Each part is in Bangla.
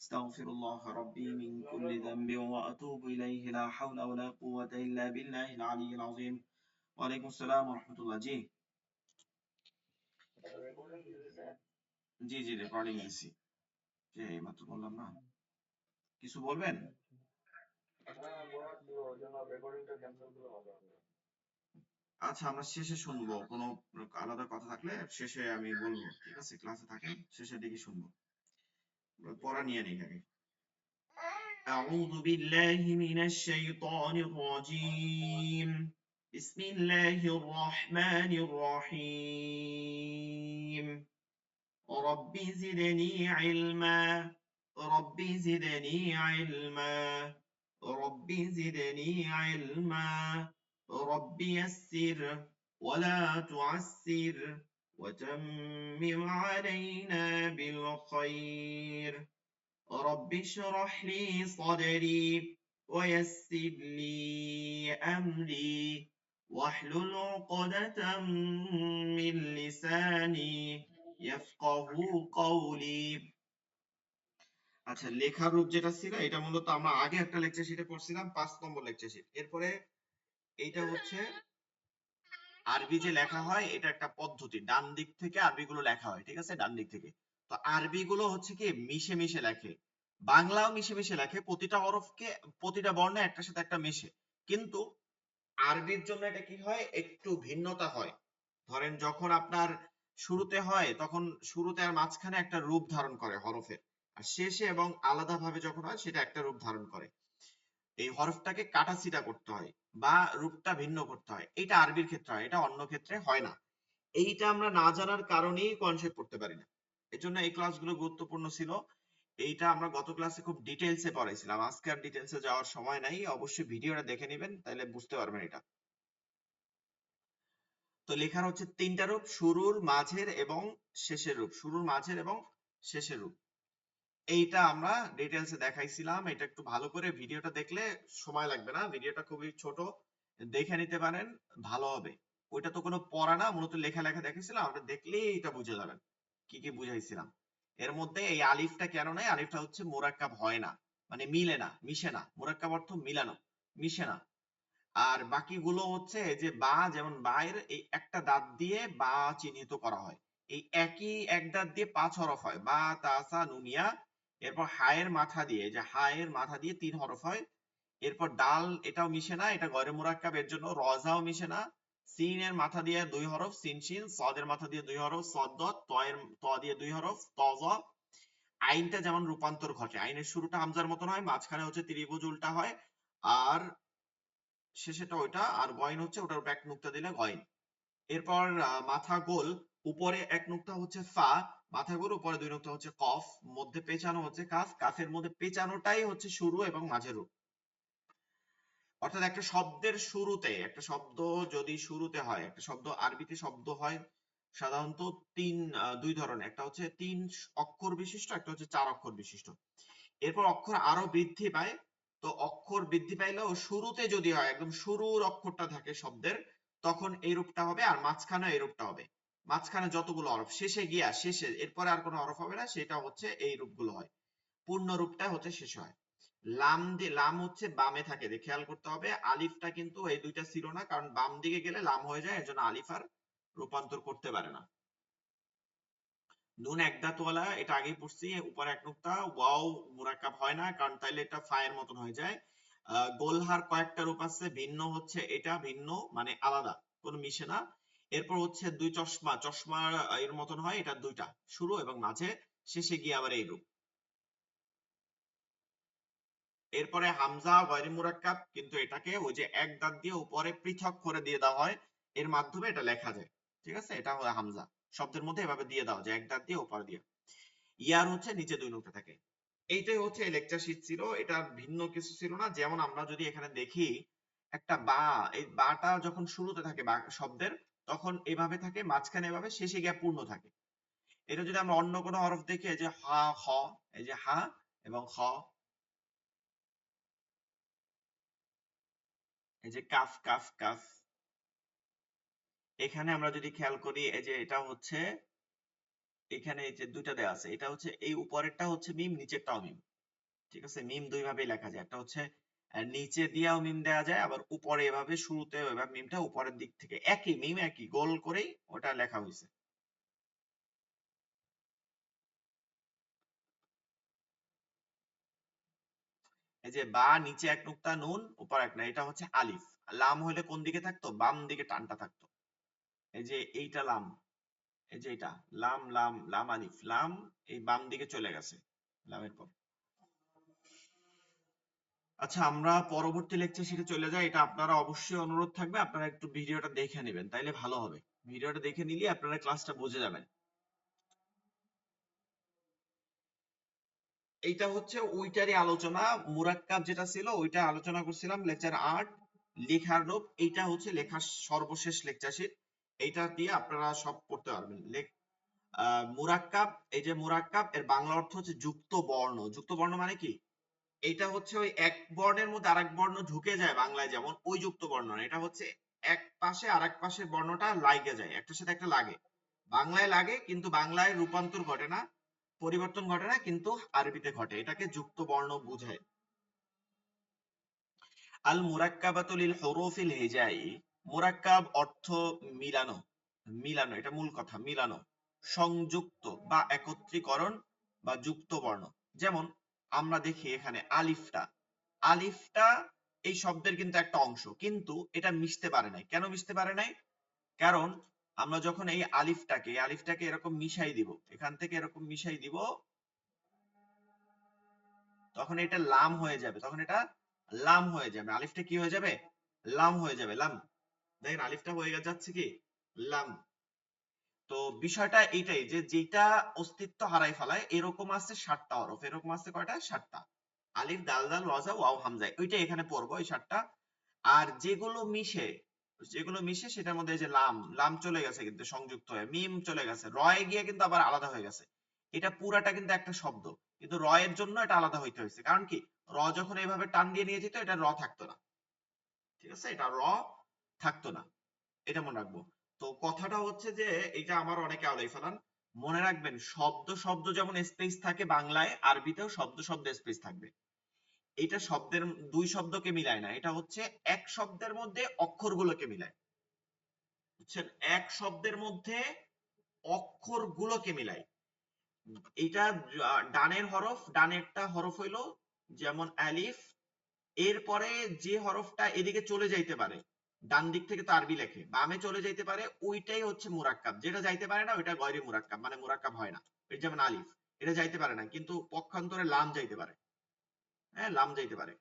আস্তাগফিরুল্লাহ রাব্বি মিন কুল্লি যামবি ওয়া আতুবু ইলাইহি লা হাওলা ওয়া লা কুওয়াতা ইল্লা বিল্লাহিল আলিয়্যিল আযীম। ওয়া আলাইকুম আসসালাম ওয়া রাহমাতুল্লাহ। জি জি জি রেকর্ডিং এসি। যে এইমাত্র বললাম না, কিছু বলবেন? আচ্ছা, আমরা শেষে শুনবো, কোনো আলাদা কথা থাকলে শেষে আমি বলবো, ঠিক আছে? ক্লাসে থাকেন, শেষের দিকে শুনবো। পড়া নিয়ে নিন আগে। أعوذ بالله من الشيطان الرجيم. بسم الله الرحمن الرحيم. رب زدني علما. رب زدني علما. رب زدني علما. رب يسر ولا تعسر وتمم علينا بالخير. رب اشرح لي صدري ويسر لي أمري واحلل عقدة من لساني يفقهوا قولي. আচ্ছা, লেখার রূপ যেটা ছিল এটা মূলত আমরা আগে একটা লেকচার শিটে পড়ছিলাম, 5 নম্বর লেকচার শিট। এরপরে এইটা হচ্ছে আরবি যে লেখা হয়, এটা একটা পদ্ধতি, ডান দিক থেকে আরবি গুলো লেখা হয়, ঠিক আছে? ডান দিক থেকে। তো আরবি গুলো হচ্ছে কি মিশে মিশে লেখে, বাংলাও মিশে মিশে লেখে, প্রতিটা হরফকে, প্রতিটা বর্ণে একটার সাথে একটা মিশে। কিন্তু আরবির জন্য এটা কি হয়, একটু ভিন্নতা হয়। ধরেন যখন আপনার শুরুতে হয়, তখন শুরুতে আর মাঝখানে একটা রূপ ধারণ করে হরফের, আর শেষে এবং আলাদাভাবে যখন হয় সেটা একটা রূপ ধারণ করে। এই হরফটাকে কাটাছিটা করতে হয় বা রূপটা ভিন্ন করতে হয়, এটা আরবির ক্ষেত্রে হয়, এটা অন্য ক্ষেত্রে হয় না। এইটা আমরা না জানার কারণেই কনসেপ্ট পড়তে পারি না। এজন্য এই ক্লাসগুলো গুরুত্বপূর্ণ ছিল। এইটা আমরা গত ক্লাসে খুব ডিটেইলসে পড়াইছিলাম, আজকে আর ডিটেইলসে যাওয়ার সময় নাই। অবশ্যই ভিডিওটা দেখে নেবেন, তাহলে বুঝতে পারবেন এটা। তো লেখার হচ্ছে 3টা রূপ, শুরুর, মাঝের এবং শেষের রূপ। শুরুর, মাঝের এবং শেষের রূপ, এইটা আমরা ডিটেইলসে দেখাইছিলাম। এটা একটু ভালো করে ভিডিওটা দেখলে সময় লাগবে না, ভিডিওটা খুবই ছোট, দেখে নিতে পারেন, ভালো হবে। ওইটা তো কোনো পড়া না, মূলত লেখা লেখা দেখেছিলাম, আপনি দেখলেই এটা বুঝে যাবেন কি কি বুঝাইছিলাম। এর মধ্যে এই আলিফটা কেন নাই, আলিফটা হচ্ছে মোরাক্কাব হয় না, মানে মিলে না, মিশে না। মোরাক্কাব অর্থ মিলানো, মিশে না। আর বাকিগুলো হচ্ছে এই যে বা, যেমন বায়ের এই একটা দাঁত দিয়ে বা চিহ্নিত করা হয়, এই একই এক দাঁত দিয়ে 5 হরফ হয়, বা তা সা নুনিয়া। এরপর হায়ের মাথা দিয়ে, যে হায়ের মাথা দিয়ে 3 হরফ হয়। এরপর ডাল, এটাও মিশে না, এটা গয়রে মুরাক্কাব, এর জন্য রজাও মিশে না। সিনের মাথা দিয়ে 2 হরফ, সিন শিন। সদের মাথা দিয়ে 2 হরফ, সদ দত। তয়ের ত দিয়ে 2 হরফ, ত জ। আইনটা যেমন রূপান্তর ঘটে, আইনের শুরুটা হামজার মতন হয়, মাঝখানে হচ্ছে ত্রিভুজ উল্টা হয়, আর শেষেটা ওইটা, আর গয়েন হচ্ছে ওটার উপর এক নুক্তা দিলে গয়েন। এরপর মাথা গোল, উপরে এক নুক্তা হচ্ছে ফা, মাথা গোল, উপরে 2 নুক্তা হচ্ছে কফ, মধ্যে পেঁচানো হচ্ছে কাফ, কাফের মধ্যে পেঁচানোটাই হচ্ছে শুরু এবং মাঝের রূপ। অর্থাৎ একটা শব্দের শুরুতে, একটা শব্দ যদি শুরুতে হয়, একটা শব্দ আরবিতে শব্দ হয় সাধারণত 2 ধরনের, একটা হচ্ছে 3 অক্ষর বিশিষ্ট, একটা হচ্ছে 4 অক্ষর বিশিষ্ট। এরপর অক্ষর আরো বৃদ্ধি পায়। তো অক্ষর বৃদ্ধি পাইলেও শুরুতে যদি হয়, একদম শুরুর অক্ষরটা থাকে শব্দের, তখন এই রূপটা হবে, আর মাঝখানে এই রূপটা হবে। মাঝখানে যতগুলো হরফ, শেষে গিয়া শেষে এরপরে আর কোনো হরফ হবে না, সেটা হচ্ছে এই রূপগুলো হয়। পূর্ণ রূপটা হচ্ছে শেষে হয়। লাম দিয়ে, লাম হচ্ছে বামে থাকে, খেয়াল করতে হবে। আলিফটা কিন্তু এই দুইটা ছিল না, কারণ বাম দিকে গেলে লাম হয়ে যায়, এর জন্য আলিফ আর রূপান্তর করতে পারে না। নুন এক দাঁতওয়ালা, এটা আগেই পড়ছি, উপরে এক নুক্তা। ওয়াও মুরাক্কাব হয় না, কারণ তাইলে এটা ফায়ের মতন হয়ে যায়। গোলহার কয়েকটা রূপ আছে, ভিন্ন হচ্ছে এটা, ভিন্ন মানে আলাদা, কোনো মিশে না। এরপর হচ্ছে 2 চশমা, চশমা এর মতন হয়, এটা 2টা, শুরু এবং মাঝে, শেষে গিয়ে আবার এই রূপ। এরপরে হামজা গয়রে মুরাক্কাব, কিন্তু এটাকে ওই যে এক দাঁত দিয়ে উপরে পৃথক করে দিয়ে দেওয়া হয়, এর মাধ্যমে এটা লেখা যায়, ঠিক আছে? এটা হলো হামজা, শব্দের মধ্যে এভাবে দিয়ে দেওয়া যায়, এক দাঁত দিয়ে উপরে দিয়ে। ইয়ার হচ্ছে নিচে 2 নুক্তা থাকে। এইটাই হচ্ছে এই লেকচার শিট ছিল, এটা ভিন্ন কিছু ছিল না। যেমন আমরা যদি এখানে দেখি একটা বা, এই বাটা যখন শুরুতে থাকে বা শব্দের, তখন এভাবে থাকে, মাঝখানে এভাবে, শেষে গিয়ে পূর্ণ থাকে। এটা যদি আমরা অন্য কোনো হরফ দেখি, এই যে হা খ, এই যে হা এবং খ, এই যে কাফ কাফ কাফ, এখানে আমরা যদি খেয়াল করি, এই যে এটা হচ্ছে, এখানে এই যে 2টা দেয়া আছে, এটা হচ্ছে এই উপরেরটা হচ্ছে মিম, নিচেরটাও মিম। ঠিক আছে, মিম দুই ভাবেই লেখা যায়, একটা হচ্ছে নিচে দিয়েও মিম দেওয়া যায়, আবার উপরে এভাবে শুরুতে এভাবে মিমটা উপরের দিক থেকে একই মিম একই গোল করেই ওটা লেখা হয়েছে। এই যে বা নিচে এক নুক্তা নুন উপর এক না, এটা হচ্ছে আলিফ। লাম হলে কোন দিকে থাকতো, বাম দিকে টানটা থাকতো। এই যে এইটা লাম, এই যে এটা লাম লাম লাম আলিফ লাম, এই বাম দিকে চলে গেছে লামের পর। আচ্ছা, আমরা পরবর্তী লেকচার শিটে চলে যাই। এটা আপনারা অবশ্যই অনুরোধ থাকবে, আপনারা একটু ভিডিওটা দেখে নেবেন, তাইলে ভালো হবে। ভিডিওটা দেখে নিলে আপনারা ক্লাসটা বুঝে যাবেন। এইটা হচ্ছে ওইটারই আলোচনা, মুরাক্কাব যেটা ছিল ওইটা আলোচনা করছিলাম লেকচার 8, লেখার রূপ। এইটা হচ্ছে লেখার সর্বশেষ লেকচার শিট, এইটা দিয়ে আপনারা সব পড়তে পারবেন। মুরাক্কাব, এই যে মুরাক্কাব এর বাংলা অর্থ হচ্ছে যুক্ত বর্ণ। যুক্ত বর্ণ মানে কি, এটা হচ্ছে ওই এক বর্ণের মধ্যে আরেক বর্ণ ঢুকে যায়, বাংলায় যেমন ওই যুক্ত বর্ণ না, এটা হচ্ছে এক পাশে আরেক পাশের বর্ণটা লাগে যায়, একটার সাথে একটা লাগে। বাংলায় লাগে কিন্তু বাংলায় রূপান্তর ঘটে না, পরিবর্তন ঘটে না, কিন্তু আরবিতে ঘটে, এটাকে যুক্ত বর্ণ বোঝায়। আল মুরাক্কাবাতু লিল হুরুফিল হিজাই, মুরাক্কাব অর্থ মিলানো। মিলানো, এটা মূল কথা, মিলানো, সংযুক্ত বা একত্রীকরণ বা যুক্ত বর্ণ। যেমন আমরা দেখি এখানে আলিফটা, আলিফটা এই শব্দের কিন্তু একটা অংশ, কিন্তু এটা মিশতে পারে নাই। কেন মিশতে পারে নাই? কারণ আমরা যখন এই আলিফটাকে এরকম মিশাই দিব, এখান থেকে এরকম মিশাই দিব, তখন এটা লাম হয়ে যাবে, তখন এটা লাম হয়ে যাবে, আলিফটা কি হয়ে যাবে, লাম হয়ে যাবে, লাম। দেখেন আলিফটা হয়ে যাচ্ছে কি লাম। তো বিষয়টা এইটাই যে যেটা অস্তিত্ব হারাই ফেলায়, এরকম আছে 7টা হরফ, এরকম আছে কয়টা, 7টা। আলিফ দাল দাল রজা ওয়াও হামজা, ওইটা এখানে পড়বো এই 7টা। আর যেগুলো মিশে, যেগুলো মিশে সেটার মধ্যে এই যে লাম, লাম চলে গেছে কিন্তু সংযুক্ত হয়ে, মিম চলে গেছে, রয়ে গিয়ে কিন্তু আবার আলাদা হয়ে গেছে। এটা পুরাটা কিন্তু একটা শব্দ, কিন্তু র এর জন্য এটা আলাদা হইতে হয়েছে। কারণ কি, র যখন এইভাবে টান দিয়ে নিয়ে যেত, এটা র থাকতো না। ঠিক আছে, এটা র থাকতো না, এটা মনে রাখবো। তো কথাটা হচ্ছে যে এটা আমার অনেকে আওলাই ফেলান, মনে রাখবেন শব্দ শব্দ যেমন স্পেস থাকে বাংলায়, আরবিতেও শব্দ শব্দ স্পেস থাকবে। এটা শব্দের দুই শব্দকে মিলায় না, এটা হচ্ছে এক শব্দের মধ্যে অক্ষরগুলোকে মিলায়। বুঝছেন, এক শব্দের মধ্যে অক্ষরগুলোকে মিলায়। এটা ডানের হরফ, ডানেরটা হরফ হইলো যেমন আলিফ, এরপরে যে হরফটা এদিকে চলে যাইতে পারে, ডান দিক থেকে তো আরবি লেখে, বামে চলে যাইতে পারে, ওইটাই হচ্ছে মুরাক্কাব। যেটা যাইতে পারে না ওইটা গয়রে মুরাক্কাব, মানে মুরাক্কাব হয় না। এই যেমন আলিফ, এটা যাইতে পারে না, কিন্তু পক্ষান্তরে লাম যাইতে পারে। হ্যাঁ, লাম যাইতে পারে,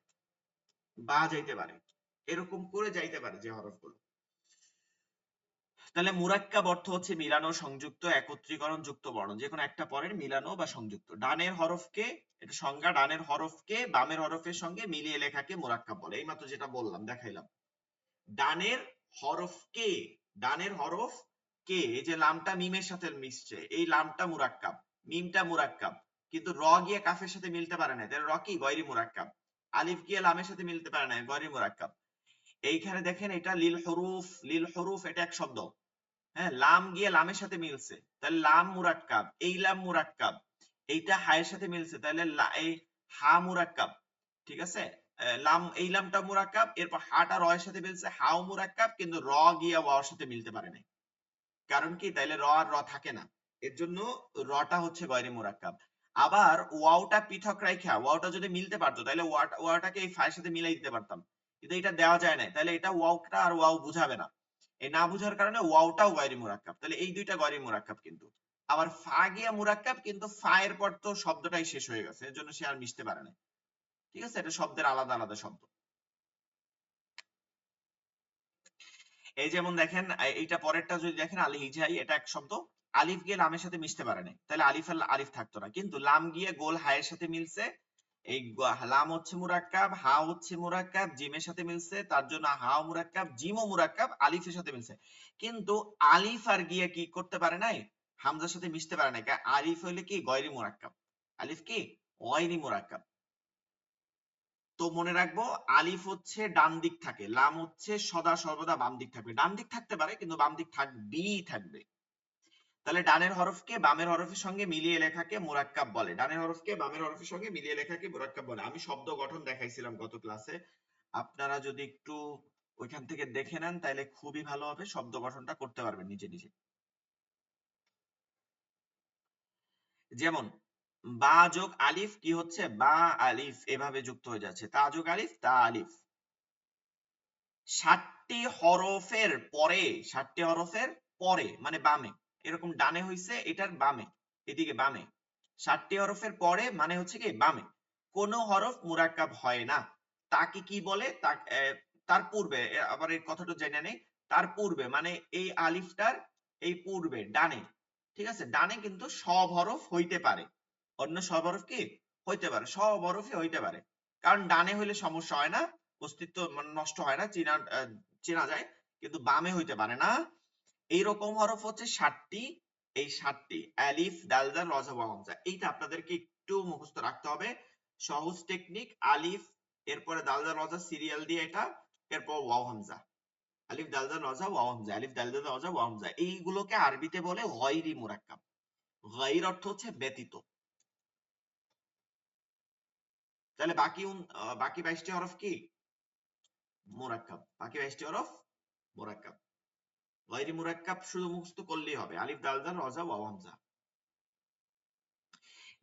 বা যাইতে পারে, এরকম করে যাইতে পারে যে হরফগুলো। তাহলে মুরাক্কাব অর্থ হচ্ছে মিলানো, সংযুক্ত, একত্রীকরণ, যুক্ত বর্ণ, যে কোনো একটা পরের মিলানো বা সংযুক্ত। ডানের হরফকে, এটা সংজ্ঞা, ডানের হরফকে বামের হরফের সঙ্গে মিলিয়ে লেখাকে মুরাক্কাব বলে। এইমাত্র যেটা বললাম, দেখাইলাম। ডানের হরফকে, ডানের হরফ কে, এই যে লামটা মিমের সাথে মিশছে, এই লামটা মুরাক্কাব, মিমটা মুরাক্কাব, কিন্তু র গিয়ে কাফের সাথে মিলতে পারে না, তাহলে র কি, গয়রি মুরাক্কাব। আলিফ গিয়ে লামের সাথে মিলতে পারে না, গয়রি মুরাক্কাব। এইখানে দেখেন এটা লিল হরুফ, লিল হরুফ এটা এক শব্দ। হ্যাঁ, লাম গিয়ে লামের সাথে মিলছে, তাহলে লাম মুরাক্কাব, এই লাম মুরাক্কাব। এইটা হায়ের সাথে মিলছে, তাহলে এই হা মুরাক্কাব। ঠিক আছে, লাম, এই লামটা মুরাক্কাব, এরপর হাটা র এর সাথে মিলছে, হাও মুরাক্কাব, কিন্তু র গিয়া ওয়ার সাথে মিলতে পারে নাই। কারণ কি, তাইলে র আর র থাকে না, এর জন্য রটা হচ্ছে গয়রে মুরাক্কাব। আবার ওয়াওটা পৃথক রাইখা, ওয়াওটা যদি মিলতে পারতো তাহলে ওয়াটাকে এই ফায়ের সাথে মিলাই দিতে পারতাম, কিন্তু এটা দেওয়া যায় না, তাহলে এটা ওয়াওটা আর ওয়াও বুঝাবে না। এই না বুঝার কারণে ওয়াওটাও গয়রে মুরাক্কাব, তাহলে এই দুইটা গয়রে মুরাক্কাব। কিন্তু আবার ফা গিয়া মুরাক্কাব, কিন্তু ফা এর পর তো শব্দটাই শেষ হয়ে গেছে, এর জন্য সে আর মিশতে পারে না। ঠিক আছে, এটা শব্দের আলাদা আলাদা শব্দ। এই যেমন দেখেন, এইটা পরেরটা যদি দেখেন, আল হিজাই, এটা এক শব্দ। আলিফ গিয়ে লামের সাথে মিশতে পারে নাই, তাহলে আলিফ আর আলিফ থাকতো না, কিন্তু লাম গিয়ে গোল হায়ের সাথে মিলছে। এই লাম হচ্ছে মুরাক্কাব, হা হচ্ছে মুরাক্কাব, জিমের সাথে মিলছে, তার জন্য হা মুরাক্কাব, জিমও মুরাক্কাব, আলিফের সাথে মিলছে। কিন্তু আলিফ আর গিয়ে কি করতে পারে নাই, হামজার সাথে মিশতে পারে নাই। আলিফ হইলে কি, গয়রি মুরাক্কাব। আলিফ কি, গয়রি মুরাক্কাব। তো মনে রাখবো, আলিফ হচ্ছে ডান দিক থাকে, লাম হচ্ছে সদা সর্বদা বাম দিক থাকবে। ডান দিক থাকতে পারে, কিন্তু বাম দিক থাকবেই থাকবে। তাহলে ডানের হরফকে বামের হরফের সঙ্গে মিলিয়ে লেখাকে মুরাক্কাব বলে। ডানের হরফকে বামের হরফের সঙ্গে মিলিয়ে লেখাকে মুরাক্কাব বলে। আমি শব্দ গঠন দেখাইছিলাম গত ক্লাসে, আপনারা যদি একটু ওইখান থেকে দেখে নেন তাহলে খুবই ভালো হবে, শব্দ গঠনটা করতে পারবেন নিজে নিজে। যেমন বা যোগ আলিফ কি হচ্ছে, বা আলিফ এভাবে যুক্ত হয়ে যাচ্ছে, তা যোগ আলিফ তা আলিফ। 60টি হরফের পরে, 60টি হরফের পরে মানে বামে, এরকম ডানে হইছে এটার বামে, এদিকে বামে 60টি হরফের পরে মানে হচ্ছে কি বামে কোন হরফ মুরাক্কাব হয় না, তাকে কি বলে? তার পূর্বে, আবার এই কথাটা জেনে নেই, তার পূর্বে মানে এই আলিফটার এই পূর্বে ডানে, ঠিক আছে, ডানে কিন্তু সব হরফ হইতে পারে, অন্য সব হরফ কি হইতে পারে, সব হরফই হইতে পারে, কারণ ডানে হইলে সমস্যা হয় না, অস্তিত্ব মানে নষ্ট হয় না, চেনা যায়, কিন্তু বামে হইতে পারে না। এইরকম হরফ হচ্ছে 60টি, এই 60টি আলিফ দাল জাল র জা ওয়া হামজা, এইটা আপনাদেরকে একটু মুখস্থ রাখতে হবে, সহজ টেকনিক। আলিফ, এরপরে দাল জাল র জা সিরিয়াল দিয়ে এটা, এরপর ওয়াও হামজা, আলিফ দাল জাল র জা ওয়াও হামজা, আলিফ দাল জাল র জা ওয়াও হামজা, এইগুলোকে আরবিতে বলে গায়রি মুরাক্কাব। গায়র অর্থ হচ্ছে ব্যতীত। তাহলে বাকি 22টি হরফ কি মুরাক্কাব, বাকি 22টি হরফ মুরাক্কাব। গায়রি মুরাক্কাব শুধু মুখস্থ করলেই হবে, আলিফ দাল জাল র জা ওয়াও হামজা।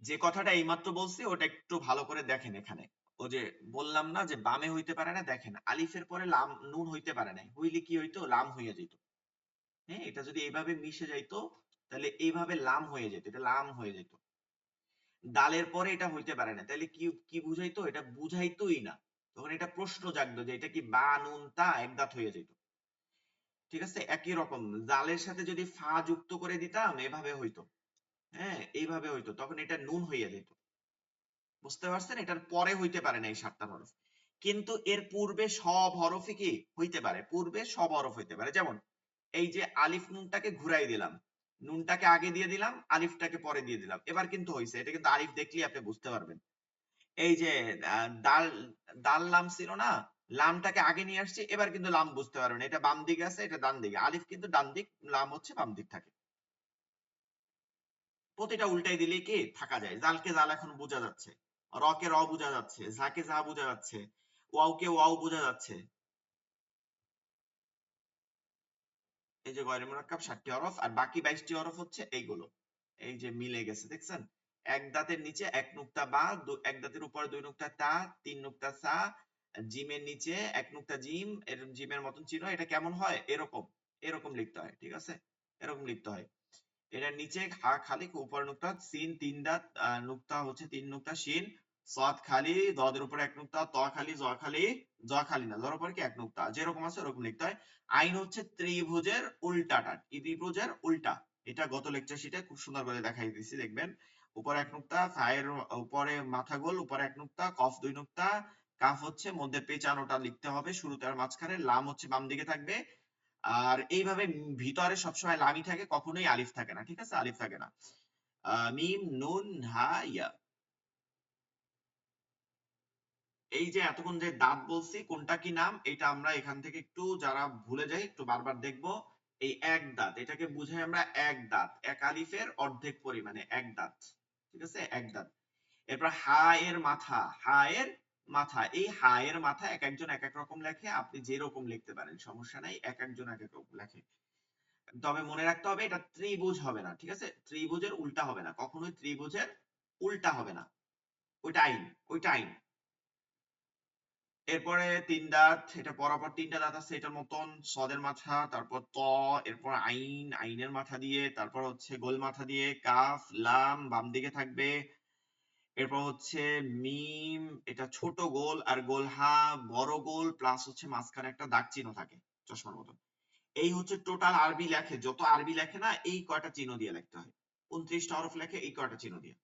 যে কথাটা এইমাত্র বলছি ওটা একটু ভালো করে দেখেন, এখানে ও যে বললাম না যে বামে হইতে পারে না, দেখেন আলিফের পরে লাম নুন হইতে পারে না, হইলে কি হইতো, লাম হইয়া যেত। হ্যাঁ, এটা যদি এইভাবে মিশে যাইতো তাহলে এইভাবে লাম হয়ে যেত, এটা লাম হয়ে যেত। দালের পরে এটা হইতে পারে না, তাহলে কি কি বুঝাইতো, এটা বুঝাইতোই না, তখন এটা প্রশ্ন জাগতো যে এটা কি বা নুন তা এক দাঁত হয়ে যেত। ঠিক আছে, একই রকম জালের সাথে যদি ফা যুক্ত করে দিতাম এভাবে হইতো, হ্যাঁ এইভাবে হইতো, তখন এটা নুন হইয়া যেত। বুঝতে পারছেন, এটার পরে হইতে পারে না এই 7টা হরফ, কিন্তু এর পূর্বে সব হরফই কি হইতে পারে, পূর্বে সব হরফ হইতে পারে। যেমন এই যে আলিফ নুনটাকে ঘুরাই দিলাম, নুনটাকে আগে দিয়ে দিলাম, আলিফটাকে পরে দিয়ে দিলাম, এবার কিন্তু হইছে, এটা কিন্তু আলিফ দেখলেই আপনি বুঝতে পারবেন। এই যে দাল দাল লাম ছিল না, লামটাকে আগে নিয়ে আসছে, এবার কিন্তু লাম বুঝতে পারবেন, এটা বাম দিকে আছে এটা ডান দিকে, আলিফ কিন্তু ডান দিক, লাম হচ্ছে বাম দিক থাকে। প্রতিটা উল্টাই দিলে কি থাকা যায়, জালকে জাল এখন বোঝা যাচ্ছে, র কে র বোঝা যাচ্ছে, ঝাকে ঝা বোঝা যাচ্ছে, ওয়াও কে ওয়াও বোঝা যাচ্ছে। এই যে গয়রে মুরাক্কাব 7টি হরফ, আর বাকি 22টি হরফ হচ্ছে এইগুলো, এই যে মিলে গেছে দেখছেন, এক দাঁতের নিচে এক নুক্তা বা, এক দাঁতের উপরে 2 নুক্তা তা, 3 নুক্তা সা, জিমের নিচে এক নুক্তা জিম, এর জিমের মতন চিহ্ন, এটা কেমন হয়, এরকম এরকম লিখতে হয়, ঠিক আছে, এরকম লিখতে হয়। এটার নিচে হা খালি, উপরে নুক্তা, সিন 3 দাঁত, নুক্তা হচ্ছে 3 নুক্তা শিন, সাদ খালি, দদের উপরে এক নুক্তা, ত খালি, জ খালি, জ খালি না, জর উপরে কি এক নুক্তা, যেরকম আছে ওরকম লিখতে হয়। আইন হচ্ছে ত্রিভুজের উল্টাটা, ত্রিভুজের উল্টা, এটা গত লেকচার শিটে খুব সুন্দর করে দেখাই দিয়েছি, দেখবেন উপরে এক নুক্তা, ফায়ের উপরে মাথা গোল, উপরে এক নুক্তা, কফ 2 নুক্তা, কাফ হচ্ছে মধ্যে পেঁচানোটা লিখতে হবে শুরুতে আর মাঝখানে, লাম হচ্ছে বাম দিকে থাকবে, আর এইভাবে ভিতরে সবসময় লামই থাকে, কখনোই আলিফ থাকে না, ঠিক আছে, আলিফ থাকে না। মিম নুন হা ইয়া, এই যে এতক্ষণ যে দাঁত বলছি কোনটা কি নাম, এটা আমরা এখান থেকে একটু যারা ভুলে যাই একটু বারবার দেখবো। এই এক দাঁত, এটাকে বুঝাই আমরা এক দাঁত, এক আলিফের অর্ধেক পরিমাণে এক দাঁত, ঠিক আছে, এক দাঁত। এরপর হা এর মাথা, হা এর মাথা, এই হা এর মাথা এক একজন এক এক রকম লেখে, আপনি যেরকম লিখতে পারেন সমস্যা নাই, এক একজন এক এক রকম লেখে, তবে মনে রাখতে হবে এটা ত্রিভুজ হবে না, ঠিক আছে, ত্রিভুজের উল্টা হবে না, কখনোই ত্রিভুজের উল্টা হবে না, ওইটা আইন, ওইটা আইন। এরপরে 3 দাঁত, এটা পরপর 3টা দাঁত আছে এটার মতন, সদের মাথা, তারপর ত, এরপর আইন, আইনের মাথা দিয়ে, তারপর হচ্ছে গোল মাথা দিয়ে, কাফ লাম বাম দিকে থাকবে, এরপর হচ্ছে মিম, এটা ছোট গোল, আর গোল হা বড় গোল, প্লাস হচ্ছে মাঝখানে একটা দাগ চিহ্ন থাকে চশমার মতন। এই হচ্ছে টোটাল আরবি লেখে, যত আরবি লেখে না এই কয়টা চিহ্ন দিয়ে লিখতে হয়, 29টা হরফ লেখে এই কয়টা চিহ্ন দিয়ে।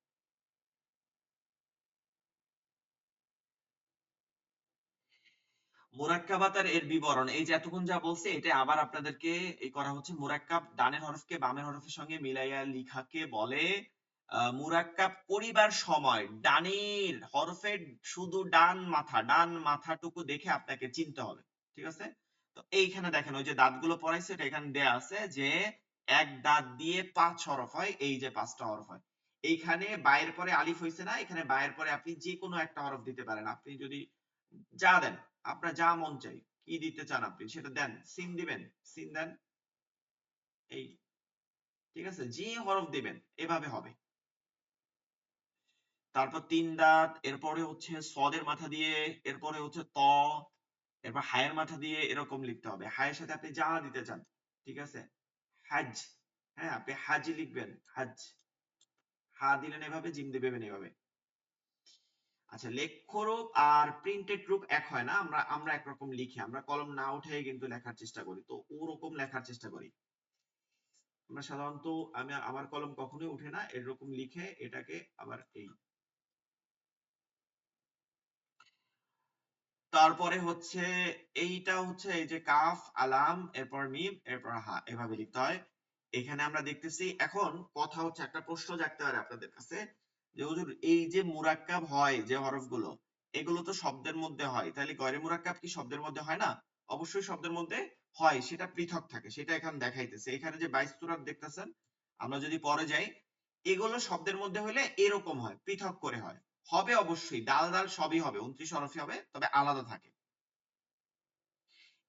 মুরাক্কাবাত আর এর বিবরণ, এই যে এতক্ষণ যা বলছে এটা আবার আপনাদেরকে এই করা হচ্ছে। মুরাক্কাব ডানের হরফকে বামের হরফের সঙ্গে মিলাইয়া লিখাকে বলে মুরাক্কাব করিবার সময় ডানের হরফের শুধু ডান মাথাটুকু দেখে আপনাকে চিনতে হবে, ঠিক আছে। তো এইখানে দেখেন ওই যে দাঁতগুলো পড়াইছে এটা এখানে দেয়া আছে যে এক দাঁত দিয়ে 5 হরফ হয়, এই যে 5টা হরফ হয়। এইখানে বায়ের পরে আলিফ হইছে না, এখানে বায়ের পরে আপনি যে কোনো একটা হরফ দিতে পারেন। আপনি যদি যা দেন, আপনার যা মন চাই, কি দিতে চান আপনি সেটা দেন। সিন দিবেন, সিন দেন, এই, ঠিক আছে, যে হরফ দিবেন এভাবে হবে। তারপর 3 দাঁত, এরপরে হচ্ছে সদের মাথা দিয়ে, এরপরে হচ্ছে ত, এরপর হায়ের মাথা দিয়ে এরকম লিখতে হবে। হায়ের সাথে আপনি যা দিতে চান, ঠিক আছে। হাজ, হ্যাঁ আপনি হাজি লিখবেন, হাজ। হা দিলেন এভাবে, জিম দিবেন এভাবে। আচ্ছা, লেখ্যরূপ আর প্রিন্টেড রূপ এক হয় না। আমরা আমরা একরকম লিখি, আমরা কলম না উঠে কিন্তু লেখার চেষ্টা করি, তো ওরকম লেখার চেষ্টা করি আমরা সাধারণত। আমি আমার কলম কখনোই উঠে না, এরকম লিখে এটাকে আবার এই। তারপরে হচ্ছে এইটা হচ্ছে এই যে কাফ, আলাম, এরপর মিম, এরপর হা, এভাবে লিখতে হয়। এখানে আমরা দেখতেছি। এখন কথা হচ্ছে, একটা প্রশ্ন জাগতে পারে আপনাদের কাছে যে হুজুর এই যে মুরাক্কাব হয় যে হরফগুলো, এগুলো তো শব্দের মধ্যে হয়, তাহলে গয়রে মুরাক্কাব কি শব্দের মধ্যে হয় না? অবশ্যই শব্দের মধ্যে হয়, সেটা পৃথক থাকে, সেটা এখানে দেখাইতেছে। এখানে যে 22 সূরা দেখতেছেন, আমরা যদি পরে যাই, এগুলো শব্দের মধ্যে হলে এরকম হয়, পৃথক করে হয়। হবে অবশ্যই, ডাল ডাল সবই হবে, 29 হরফই হবে, তবে আলাদা থাকে।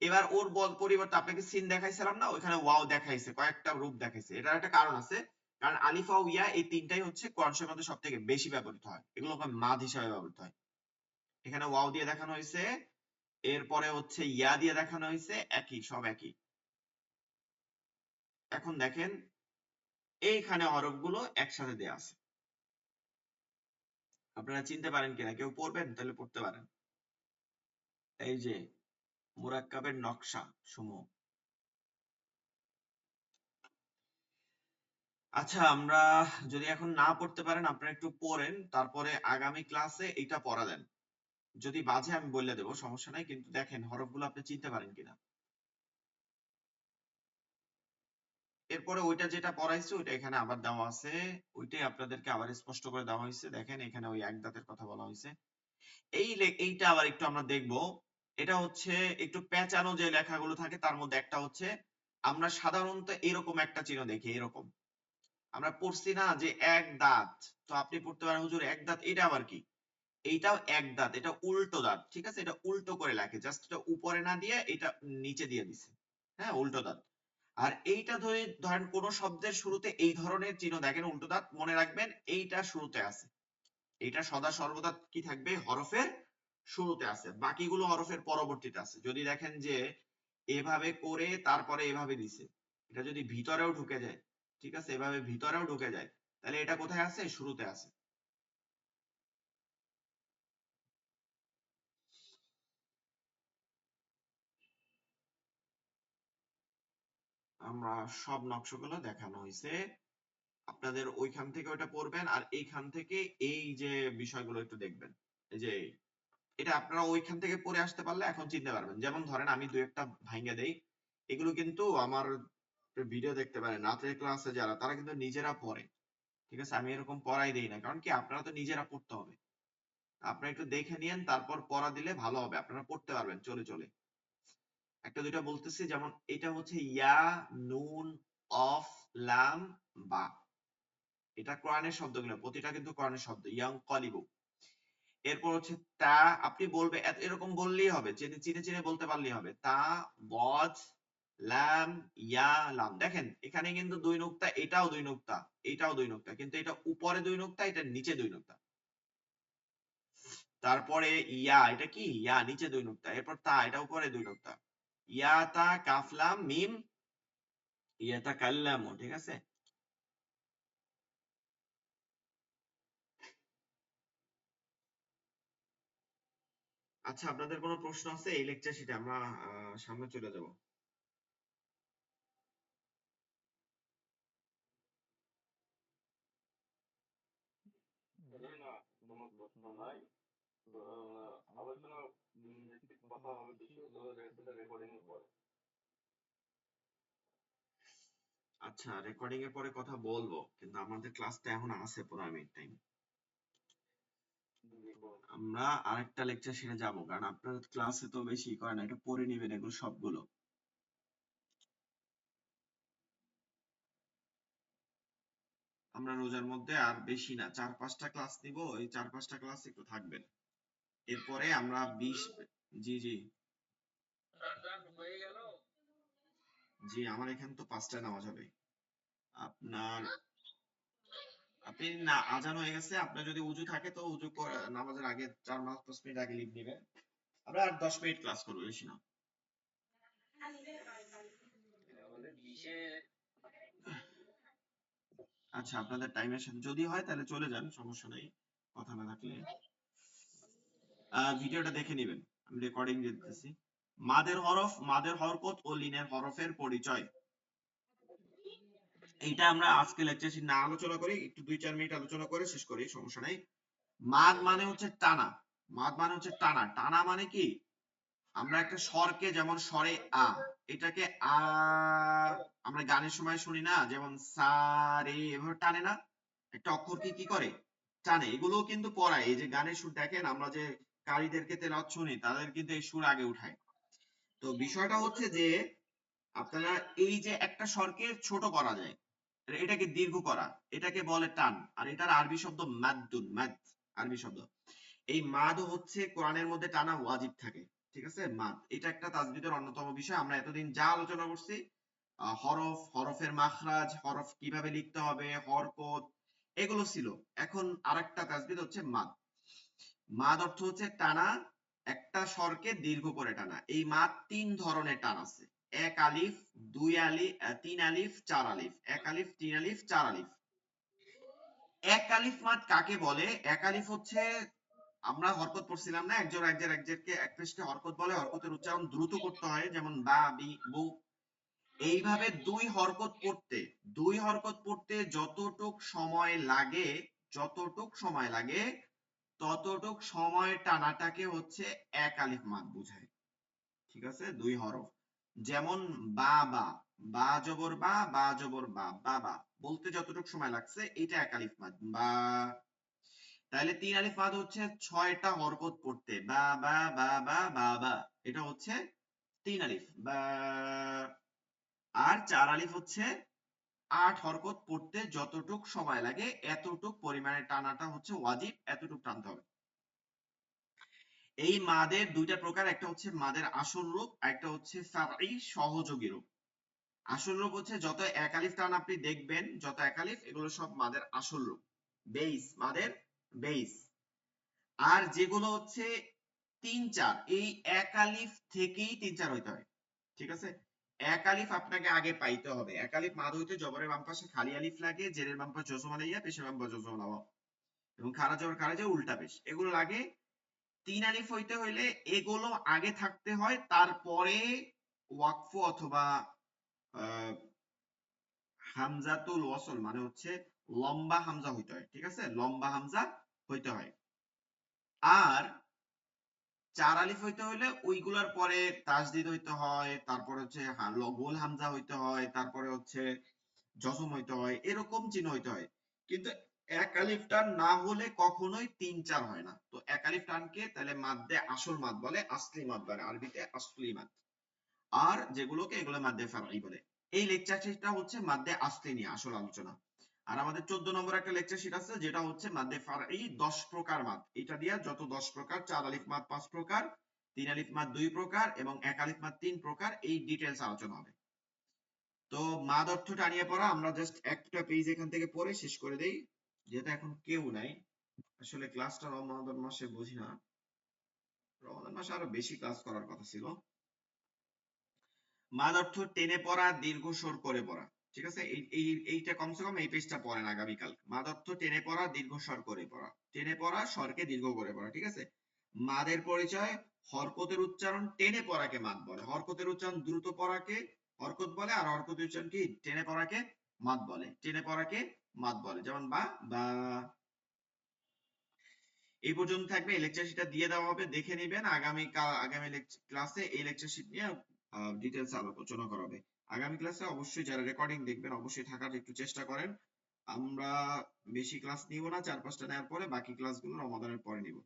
এবার ওর পরিবর্তে আপনাকে সিন দেখাইছিলাম না, ওইখানে ওয়াও দেখাইছে, কয়েকটা রূপ দেখাইছে। এটার একটা কারণ আছে, কারণ আলিফ ওয়াও ইয়া এই তিনটাই হচ্ছে কোরআন শরীফের মধ্যে সবথেকে বেশি ব্যবহৃত হয়, এগুলো মাদ হিসাবে ব্যবহৃত হয়। এখানে ওয়াও দিয়ে দেখানো হয়েছে, এরপরে হচ্ছে ইয়া দিয়ে দেখানো হয়েছে, একই, সব একই। এখন দেখেন এইখানে হরফগুলো একসাথে দেয়া আছে, আপনারা চিনতে পারেন কিনা, কেউ পড়বেন তাহলে পড়তে পারেন। এই যে মুরাক্কাবের নকশা সমূহ। আচ্ছা, আমরা যদি এখন না পড়তে পারেন, আপনারা একটু পড়েন, তারপরে আগামী ক্লাসে এটা পড়া দেন। যদি বাজে আমি বলে দেবো, সমস্যা নাই, কিন্তু দেখেন হরফগুলো আপনি চিনতে পারেন কিনা। এরপরে ওইটা যেটা পড়াইছে ওইটা এখানে আবার দেওয়া আছে, ওইটাই আপনাদেরকে আবার স্পষ্ট করে দেওয়া হয়েছে। দেখেন এখানে ওই এক দাঁতের কথা বলা হয়েছে। এইটা আবার একটু আমরা দেখব। এটা হচ্ছে একটু পেঁচানো যে লেখাগুলো থাকে, তার মধ্যে একটা হচ্ছে, আমরা সাধারণত এরকম একটা চিহ্ন দেখি, এরকম আমরা পড়ছি না যে এক দাঁত, তো আপনি পড়তে পারেন হুজুর এক দাঁত, এটা আবার কি? এইটাও এক দাঁত, এটা উল্টো দাঁত, ঠিক আছে, এটা উল্টো করে লেখে, জাস্ট এটা উপরে না দিয়ে এটা নিচে দিয়ে দিছে, হ্যাঁ, উল্টো দাঁত। আর এইটা ধরেন কোন শব্দের শুরুতে এই ধরনের চিহ্ন দেখেন উল্টো দাঁত, মনে রাখবেন এইটা শুরুতে আছে, এটা সদা সর্বদা কি থাকবে, হরফের শুরুতে আছে, বাকিগুলো হরফের পরবর্তীতে আছে। যদি দেখেন যে এভাবে করে তারপরে এভাবে দিছে, এটা যদি ভিতরেও ঢুকে যায়, ঠিক আছে, এভাবে ভিতরেও ঢুকে যায়, তাহলে এটা কোথায় আছে, শুরুতে আছে। আমরা সব নকশাগুলো দেখানো হয়েছে, আপনাদের ওইখান থেকে ওইটা পড়বেন, আর এইখান থেকে এই যে বিষয়গুলো একটু দেখবেন। এই যে এটা আপনারা ওইখান থেকে পড়ে আসতে পারলে এখন চিনতে পারবেন। যেমন ধরেন আমি দুই একটা ভাইঙ্গা দেই, এগুলো কিন্তু আমার ভিডিও দেখতে পারেন, রাতের ক্লাসে যারা, তারা কিন্তু নিজেরা পড়ে, ঠিক আছে, আমি এরকম পড়াই দেই না, কারণ কি আপনারা তো নিজেরা পড়তে হবে। আপনারা একটু দেখে নিয়েন, তারপর পড়া দিলে ভালো হবে, আপনারা পড়তে পারবেন চলে চলে। একটা দুইটা বলতেছি, যেমন এটা হচ্ছে ইয়া, নুন, অফ, লাম, বা। এটা কোরআনের শব্দগুলো, প্রতিটা কিন্তু কোরআনের শব্দ, ইয়াং কলিবু। এরপর হচ্ছে তা, আপনি বলবে এরকম বললেই হবে, চিনে চিনে চিনে বলতে পারলেই হবে। তা, বজ, লাম, ইয়া, লাম। দেখেন এখানে কিন্তু দুই নুক্তা, এটাও দুই নুক্তা, এটাও দুই নুক্তা, কিন্তু এটা উপরে দুই নুক্তা, এটা নিচে দুই নুক্তা। তারপরে ইয়া, এটা কি, ইয়া নিচে দুই নুক্তা। এরপর তা, এটা উপরে দুই নুক্তা। ইয়া, তা, কাফ, লাম, মিম, ইয়া, তা, কাল্লামু, ঠিক আছে। আচ্ছা, আপনাদের কোনো প্রশ্ন আছে? এই লেকচার শিটে আমরা সামনে চলে যাব। না, কোনো প্রশ্ন নাই। আলোচনা কথা হবে বেশি রেকর্ডিং এর পরে। আচ্ছা, রেকর্ডিং এর পরে কথা বলবো, কিন্তু আমাদের ক্লাসটা এখন আছে 15 মিনিট টাইম। আমরা আরেকটা লেকচার সেরে যাব, কারণ আপনার ক্লাসে তো বেশি করে না, এটা পড়ে নেবেন এগুলো সবগুলো। আমরা রোজার মধ্যে আর বেশি না 4-5টা ক্লাস নিব, এই 4-5টা ক্লাস একটু থাকবেন, এরপরে আমরা 20। জি জি জি, আমার এখানে তো 5টায় নামাজ হবে। আপনার আপনি না, আজান হয়ে গেছে, আপনার যদি উজু থাকে তো উজু করে নামাজের আগে 4-5 মিনিট আগে লিভ নেবেন। আমরা আর 10 মিনিট ক্লাস করবো, বেশি না। আচ্ছা, আপনাদের টাইমের সাথে যদি হয় তাহলে চলে যান, সমস্যা নেই, কথা না থাকলে। ভিডিওটা দেখে নেবেন, আমি রেকর্ডিং দিতেছি। মাদের হরকত ও লিনের হরফের পরিচয়, এইটা আমরা আজকে লেকচার না আলোচনা করি, একটু 2-4 মিনিট আলোচনা করে শেষ করি, সমস্যা নাই। মাদ মানে হচ্ছে টানা। মাদ মানে হচ্ছে টানা। টানা মানে কি, আমরা একটা স্বরকে, যেমন স্বরে আ, এটাকে আ, আমরা গানের সময় শুনি না, যেমন সা রে, এভাবে টানে না, একটা অক্ষরকে কি করে, টানে। এগুলোও কিন্তু পড়ায়, এই যে গানের সুর দেখেন, আমরা যে কারীদেরকে তেলাওয়াত শুনি, তাদের কিন্তু এই সুর আগে উঠায়। তো বিষয়টা হচ্ছে যে আপনারা এই যে একটা স্বরকে ছোট করা যায়, এটাকে দীর্ঘ করা, এটাকে বলে টান। আর এটার আরবি শব্দ মাদ্দুন, মাদ, আরবি শব্দ। এই মাদ হচ্ছে কোরআনের মধ্যে টানা ওয়াজিব থাকে, ঠিক আছে। মাদ এটা একটা তাজবিদের অন্যতম বিষয়। আমরা এতদিন যা আলোচনা করছি, হরফ, হরফের মাখরাজ, হরফ কিভাবে লিখতে হবে, হরকত, এগুলো ছিল। এখন আরেকটা তাজবিদ হচ্ছে মাদ। মাদ অর্থ হচ্ছে টানা, একটা স্বরকে দীর্ঘ করে টানা। এই মাদ 3 ধরনের টান আছে। 1 আলিফ, 2 আলিফ, 3 আলিফ, 4 আলিফ। 1 আলিফ, 3 আলিফ, 4 আলিফ। 1 আলিফ মাদ কাকে বলে? 1 আলিফ হচ্ছে, আমরা হরকত পড়ছিলাম না, একজন একজনকে এক পেশকে হরকত বলে, হরকতের উচ্চারণ দ্রুত করতে হয়, যেমন বা, বি, বু। এইভাবে দুই হরকত পড়তে যতটুক সময় লাগে ততটুক সময় টানাটাকে হচ্ছে 1 আলিফ মাদ বোঝায়, ঠিক আছে। 2 হরফ, যেমন বা বা, বা জবর বা, বা জবর বা, বাবা বলতে যতটুক সময় লাগছে, এটা 1 আলিফ মাদ বা। তাহলে 3 আলিফ মাদ হচ্ছে 6টা হরকত পড়তে, বা বা বা বা বা বা, এটা হচ্ছে 3 আলিফ বা। আর 4 আলিফ হচ্ছে 8 হরকত পড়তে যতটুক সময় লাগে, এতটুক পরিমাণে টানাটা হচ্ছে ওয়াজিব, এতটুক টানতে হবে। এই মাদের 2টা প্রকার, একটা হচ্ছে মাদের আসল রূপ, একটা হচ্ছে ফারঈ, সহযোগী রূপ। আসল রূপ হচ্ছে যত 1 আলিফ টান আপনি দেখবেন, যত 1 আলিফ, এগুলো সব মাদের আসল রূপ, বেইস, মাদের বেইস। আর যেগুলো হচ্ছে 3-4, এই 1 আলিফ থেকেই 3-4 হইতে হয়, ঠিক আছে। 1 আলিফ আপনাকে আগে পাইতে হবে। 1 আলিফ মাদ হইতে জবরের বাম পাশে খালি আলিফ লাগে, জেরের বাম পাশে জজম আলাইয়া, পেশের বাম পাশে জজম আলাওয়া, এবং খারা জবর খারা যে উল্টা পেশ, এগুলো লাগে। 3 আলিফ হইতে হইলে এগুলো আগে থাকতে হয়, তারপরে ওয়াকফ অথবা আহ, হামজাতুল ওয়াসল, মানে হচ্ছে লম্বা হামজা হইতে হয়, ঠিক আছে, লম্বা হামজা হইতে হয়। আর 4 আলিফ হইতে হইলে ওইগুলার পরে তাসদিদ হইতে হয়, তারপরে হচ্ছে গোল হামজা হইতে হয়, তারপরে হচ্ছে জজম হইতে হয়, এরকম চিহ্ন হইতে হয়। কিন্তু 1 আলিফ টান না হলে কখনোই 3-4 হয় না। তো 1 আলিফ টানকে তাহলে মাদ্দে আসল মাদ বলে, আসলি মাদ বলে, আরবিতে আসলি মাদ। আর যেগুলোকে, এগুলো মাদ্দে ফারঈ বলে। এই লেকচারটা হচ্ছে মাদ্দে আসলি নিয়ে আসল আলোচনা। আর আমাদের 14 নম্বর একটা লেকচার শিট আছে, যেটা হচ্ছে মাদ্দে ফারঈ 10 প্রকার মাদ। এটা দিয়ে যত 10 প্রকার, 4 আলিফ মাদ 5 প্রকার, 3 আলিফ মাদ 2 প্রকার, এবং 1 আলিফ মাদ 3 প্রকার, এই ডিটেলস আলোচনা হবে। তো মাদ অর্থ টানিয়ে পড়া, আমরা জাস্ট একটা পেজ এখান থেকে পড়ে শেষ করে দেই, যেটা এখন কেউ নাই। আসলে ক্লাসটা রমাদান মাসে বুঝি না, রমাদান মাসে আরো বেশি ক্লাস করার কথা ছিল। মাদ অর্থ টেনে পড়া, দীর্ঘ স্বর করে পড়া, ঠিক আছে। এইটা কমসে কম এই পেজটা পড়েন আগামীকাল। মাদ অর্থ টেনে পড়া, দীর্ঘ স্বর করে পড়া, টেনে পড়া, স্বরকে দীর্ঘ করে পড়া, ঠিক আছে। মাদের পরিচয়, হরকতের উচ্চারণ টেনে পড়াকে মাদ বলে, হরকতের উচ্চারণ দ্রুত পড়াকে হরকত বলে, আর হরকতের উচ্চারণ কি টেনে পড়াকে মাদ বলে, টেনে পড়াকে মাদ বলে, যেমন বা বা। এই পর্যন্ত থাকবে, এই লেকচার শিটটা দিয়ে দেওয়া হবে, দেখে নিবেন। আগামী ক্লাসে এই লেকচার শিট নিয়ে ডিটেলস আলোচনা করা হবে। আগামী ক্লাসে অবশ্যই যারা রেকর্ডিং দেখবেন অবশ্যই থাকার একটু চেষ্টা করেন। আমরা বেশি ক্লাস নিব না, 4-5টা নেওয়ার পরে বাকি ক্লাসগুলো রমাদানের পরে নিব।